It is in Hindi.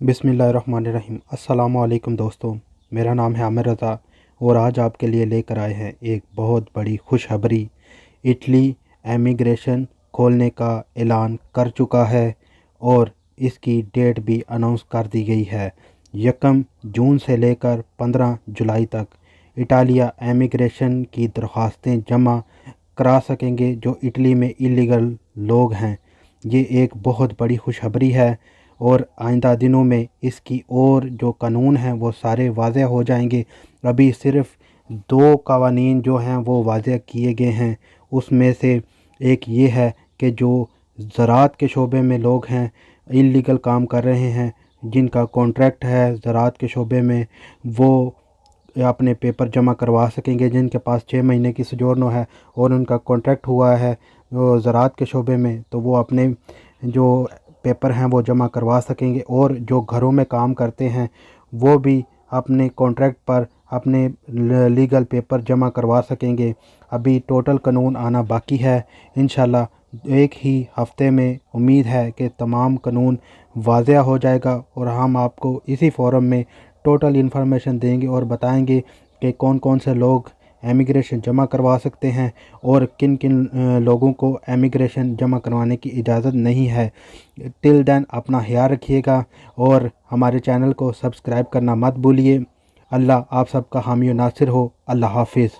बिस्मिल्लाहिर्रहमानिर्रहीम। अस्सलामु अलैकुम दोस्तों, मेरा नाम है आमिर रज़ा और आज आपके लिए लेकर आए हैं एक बहुत बड़ी खुशखबरी। इटली एमिग्रेशन खोलने का ऐलान कर चुका है और इसकी डेट भी अनाउंस कर दी गई है। 1 जून से लेकर 15 जुलाई तक इटालिया एमिग्रेशन की दरख्वास्तें जमा करा सकेंगे जो इटली में इलीगल लोग हैं। ये एक बहुत बड़ी खुशखबरी है और आइंदा दिनों में इसकी और जो कानून हैं वो सारे वाज़ेह हो जाएंगे। अभी सिर्फ़ 2 कवानीन जो हैं वो वाज़ेह किए गए हैं। उसमें से एक ये है कि जो ज़राअत के शोबे में लोग हैं, इल्लीगल काम कर रहे हैं, जिनका कॉन्ट्रैक्ट है ज़राअत के शोबे में, वो अपने पेपर जमा करवा सकेंगे। जिनके पास 6 महीने की सोजोर्नो है और उनका कॉन्ट्रैक्ट हुआ है वो ज़राअत के शोबे में, तो वो अपने जो पेपर हैं वो जमा करवा सकेंगे। और जो घरों में काम करते हैं वो भी अपने कॉन्ट्रैक्ट पर अपने लीगल पेपर जमा करवा सकेंगे। अभी टोटल कानून आना बाकी है। इंशाल्लाह एक ही हफ्ते में उम्मीद है कि तमाम कानून वाज़ेह हो जाएगा और हम आपको इसी फोरम में टोटल इन्फॉर्मेशन देंगे और बताएंगे कि कौन कौन से लोग एमिग्रेशन जमा करवा सकते हैं और किन किन लोगों को एमिग्रेशन जमा करवाने की इजाज़त नहीं है। टिल देन अपना ख्याल रखिएगा और हमारे चैनल को सब्सक्राइब करना मत भूलिए। अल्लाह आप सबका हामी और नासिर हो। अल्लाह हाफिज़।